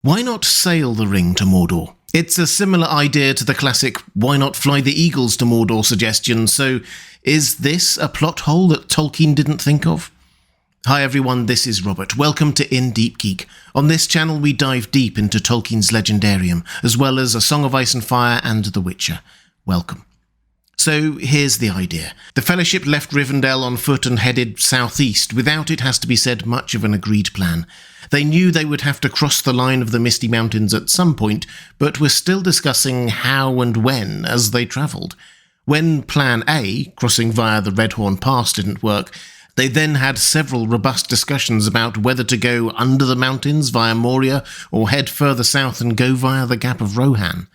Why not sail the ring to Mordor? It's a similar idea to the classic why not fly the eagles to Mordor suggestion, so is this a plot hole that Tolkien didn't think of? Hi everyone, this is Robert. Welcome to In Deep Geek. On this channel we dive deep into Tolkien's legendarium, as well as A Song of Ice and Fire and The Witcher. Welcome. So here's the idea. The Fellowship left Rivendell on foot and headed southeast, without, it has to be said, much of an agreed plan. They knew they would have to cross the line of the Misty Mountains at some point, but were still discussing how and when as they travelled. When Plan A, crossing via the Redhorn Pass, didn't work, they then had several robust discussions about whether to go under the mountains via Moria or head further south and go via the Gap of Rohan.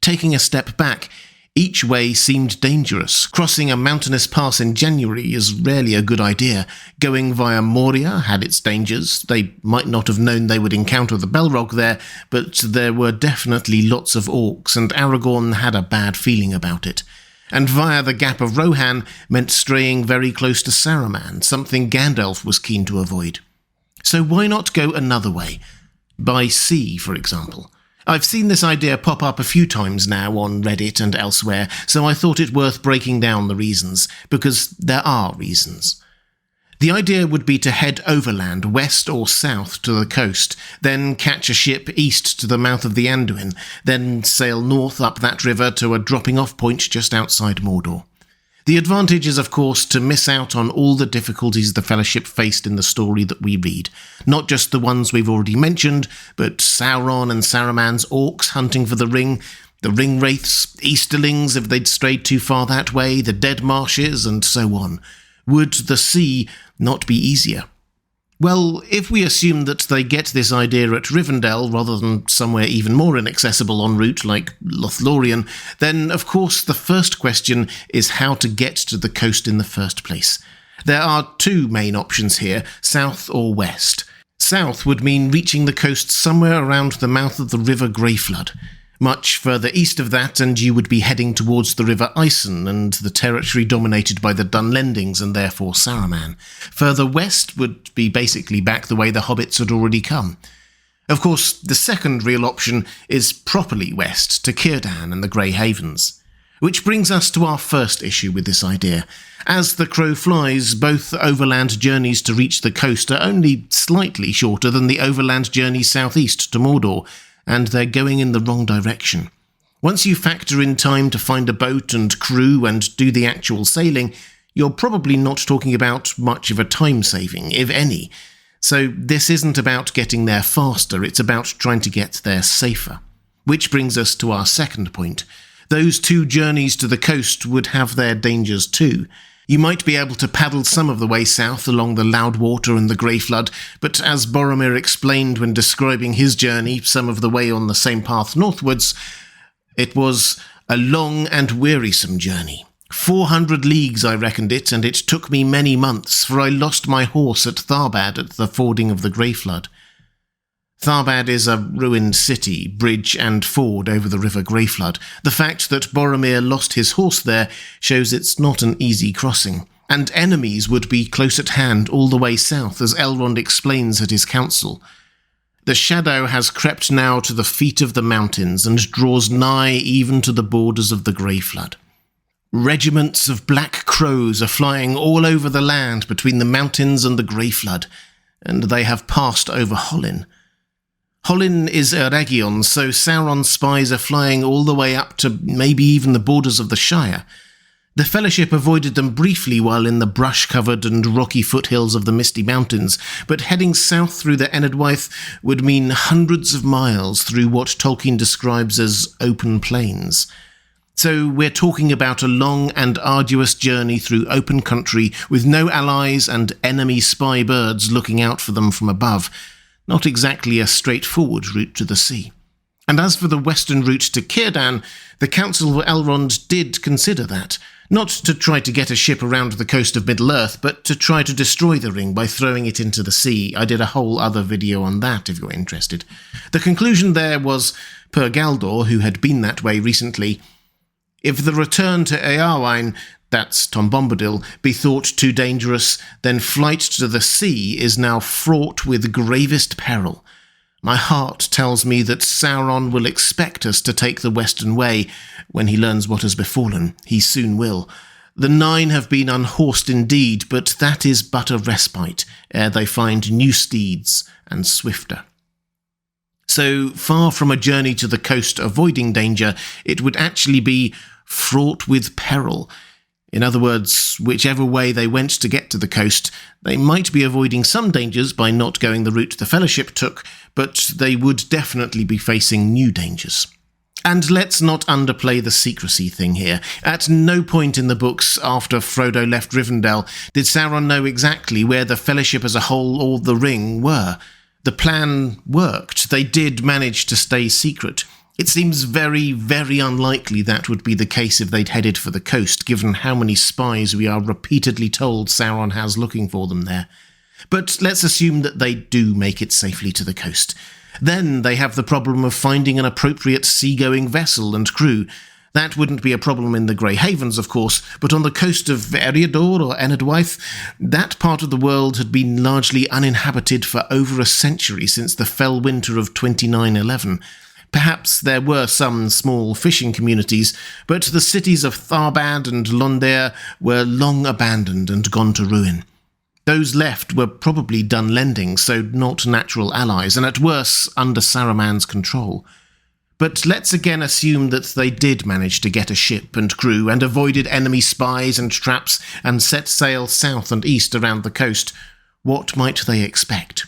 Taking a step back, each way seemed dangerous. Crossing a mountainous pass in January is rarely a good idea. Going via Moria had its dangers. They might not have known they would encounter the Balrog there, but there were definitely lots of orcs, and Aragorn had a bad feeling about it. And via the Gap of Rohan meant straying very close to Saruman, something Gandalf was keen to avoid. So why not go another way? By sea, for example. I've seen this idea pop up a few times now on Reddit and elsewhere, so I thought it worth breaking down the reasons, because there are reasons. The idea would be to head overland, west or south to the coast, then catch a ship east to the mouth of the Anduin, then sail north up that river to a dropping-off point just outside Mordor. The advantage is, of course, to miss out on all the difficulties the Fellowship faced in the story that we read. Not just the ones we've already mentioned, but Sauron and Saruman's orcs hunting for the ring wraiths, Easterlings if they'd strayed too far that way, the dead marshes, and so on. Would the sea not be easier? Well, if we assume that they get this idea at Rivendell rather than somewhere even more inaccessible en route like Lothlorien, then of course the first question is how to get to the coast in the first place. There are two main options here, south or west. South would mean reaching the coast somewhere around the mouth of the River Greyflood. Much further east of that, and you would be heading towards the River Ison and the territory dominated by the Dunlendings and therefore Saruman. Further west would be basically back the way the hobbits had already come. Of course, the second real option is properly west to Círdan and the Grey Havens. Which brings us to our first issue with this idea. As the crow flies, both overland journeys to reach the coast are only slightly shorter than the overland journey southeast to Mordor, and they're going in the wrong direction. Once you factor in time to find a boat and crew and do the actual sailing, you're probably not talking about much of a time saving, if any. So this isn't about getting there faster, it's about trying to get there safer. Which brings us to our second point. Those two journeys to the coast would have their dangers too. You might be able to paddle some of the way south along the Loudwater and the Greyflood, but as Boromir explained when describing his journey some of the way on the same path northwards, it was a long and wearisome journey. 400 leagues I reckoned it, and it took me many months, for I lost my horse at Tharbad at the fording of the Greyflood. Tharbad is a ruined city, bridge and ford over the River Greyflood. The fact that Boromir lost his horse there shows it's not an easy crossing, and enemies would be close at hand all the way south, as Elrond explains at his council. The shadow has crept now to the feet of the mountains, and draws nigh even to the borders of the Greyflood. Regiments of black crows are flying all over the land between the mountains and the Greyflood, and they have passed over Hollin. Hollin is Eregion, so Sauron's spies are flying all the way up to maybe even the borders of the Shire. The Fellowship avoided them briefly while in the brush-covered and rocky foothills of the Misty Mountains, but heading south through the Enedwaith would mean hundreds of miles through what Tolkien describes as open plains. So we're talking about a long and arduous journey through open country with no allies and enemy spy birds looking out for them from above. Not exactly a straightforward route to the sea. And as for the western route to Círdan, the Council of Elrond did consider that. Not to try to get a ship around the coast of Middle-earth, but to try to destroy the ring by throwing it into the sea. I did a whole other video on that if you're interested. The conclusion there was, per Galdor, who had been that way recently, if the return to Eowyn, that's Tom Bombadil, be thought too dangerous, then flight to the sea is now fraught with gravest peril. My heart tells me that Sauron will expect us to take the Western Way when he learns what has befallen. He soon will. The 9 have been unhorsed indeed, but that is but a respite, ere they find new steeds and swifter. So far from a journey to the coast avoiding danger, it would actually be fraught with peril. In other words, whichever way they went to get to the coast, they might be avoiding some dangers by not going the route the Fellowship took, but they would definitely be facing new dangers. And let's not underplay the secrecy thing here. At no point in the books after Frodo left Rivendell did Sauron know exactly where the Fellowship as a whole or the Ring were. The plan worked. They did manage to stay secret. It seems very, very unlikely that would be the case if they'd headed for the coast, given how many spies we are repeatedly told Sauron has looking for them there. But let's assume that they do make it safely to the coast. Then they have the problem of finding an appropriate seagoing vessel and crew. That wouldn't be a problem in the Grey Havens, of course, but on the coast of Eriador or Enedwaith, that part of the world had been largely uninhabited for over a century since the fell winter of 2911. Perhaps there were some small fishing communities, but the cities of Tharbad and Londare were long abandoned and gone to ruin. Those left were probably Dunlending, so not natural allies, and at worst under Saruman's control. But let's again assume that they did manage to get a ship and crew and avoided enemy spies and traps and set sail south and east around the coast. What might they expect?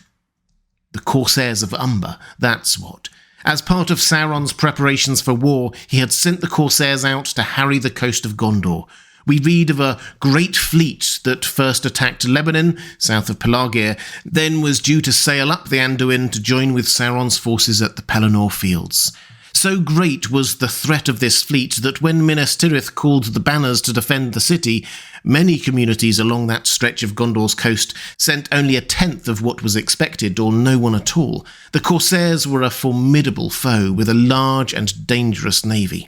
The Corsairs of Umber, that's what. As part of Sauron's preparations for war, he had sent the Corsairs out to harry the coast of Gondor. We read of a great fleet that first attacked Lebanon, south of Pelargir, then was due to sail up the Anduin to join with Sauron's forces at the Pelennor Fields. So great was the threat of this fleet that when Minas Tirith called the banners to defend the city, many communities along that stretch of Gondor's coast sent only a tenth of what was expected, or no one at all. The Corsairs were a formidable foe with a large and dangerous navy.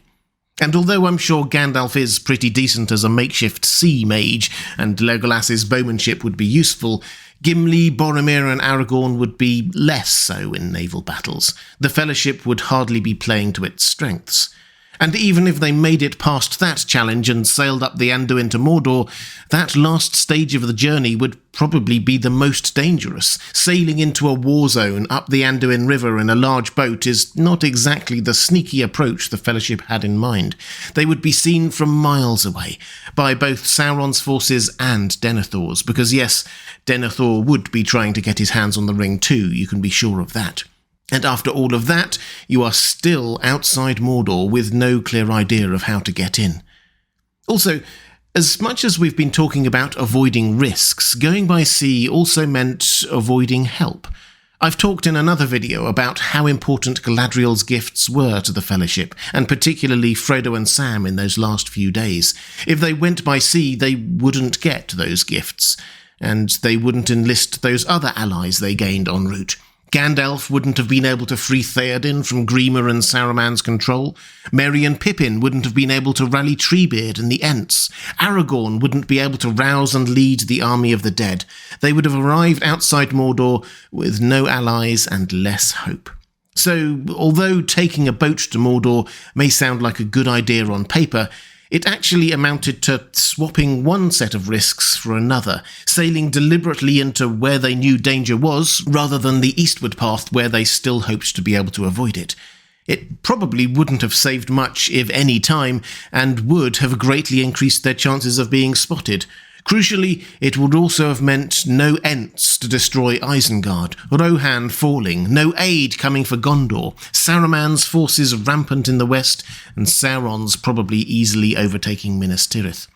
And although I'm sure Gandalf is pretty decent as a makeshift sea mage, and Legolas's bowmanship would be useful, Gimli, Boromir and Aragorn would be less so in naval battles. The Fellowship would hardly be playing to its strengths. And even if they made it past that challenge and sailed up the Anduin to Mordor, that last stage of the journey would probably be the most dangerous. Sailing into a war zone up the Anduin River in a large boat is not exactly the sneaky approach the Fellowship had in mind. They would be seen from miles away, by both Sauron's forces and Denethor's, because yes, Denethor would be trying to get his hands on the ring too, you can be sure of that. And after all of that, you are still outside Mordor with no clear idea of how to get in. Also, as much as we've been talking about avoiding risks, going by sea also meant avoiding help. I've talked in another video about how important Galadriel's gifts were to the Fellowship, and particularly Frodo and Sam in those last few days. If they went by sea, they wouldn't get those gifts, and they wouldn't enlist those other allies they gained en route. Gandalf wouldn't have been able to free Theoden from Grima and Saruman's control. Merry and Pippin wouldn't have been able to rally Treebeard and the Ents. Aragorn wouldn't be able to rouse and lead the army of the dead. They would have arrived outside Mordor with no allies and less hope. So, although taking a boat to Mordor may sound like a good idea on paper, it actually amounted to swapping one set of risks for another, sailing deliberately into where they knew danger was, rather than the eastward path where they still hoped to be able to avoid it. It probably wouldn't have saved much, if any, time, and would have greatly increased their chances of being spotted. Crucially, it would also have meant no Ents to destroy Isengard, Rohan falling, no aid coming for Gondor, Saruman's forces rampant in the west, and Sauron's probably easily overtaking Minas Tirith.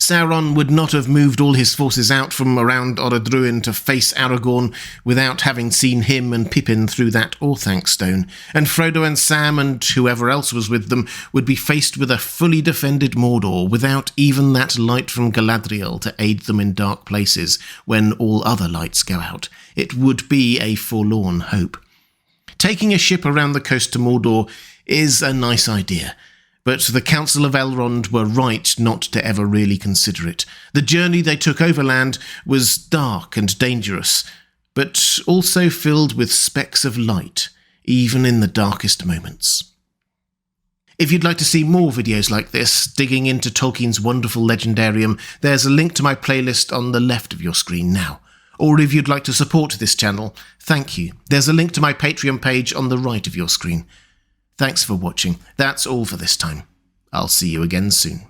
Sauron would not have moved all his forces out from around Orodruin to face Aragorn without having seen him and Pippin through that Orthanc stone, and Frodo and Sam and whoever else was with them would be faced with a fully defended Mordor without even that light from Galadriel to aid them in dark places when all other lights go out. It would be a forlorn hope. Taking a ship around the coast to Mordor is a nice idea, but the Council of Elrond were right not to ever really consider it. The journey they took overland was dark and dangerous, but also filled with specks of light, even in the darkest moments. If you'd like to see more videos like this, digging into Tolkien's wonderful legendarium, there's a link to my playlist on the left of your screen now. Or if you'd like to support this channel, thank you. There's a link to my Patreon page on the right of your screen. Thanks for watching. That's all for this time. I'll see you again soon.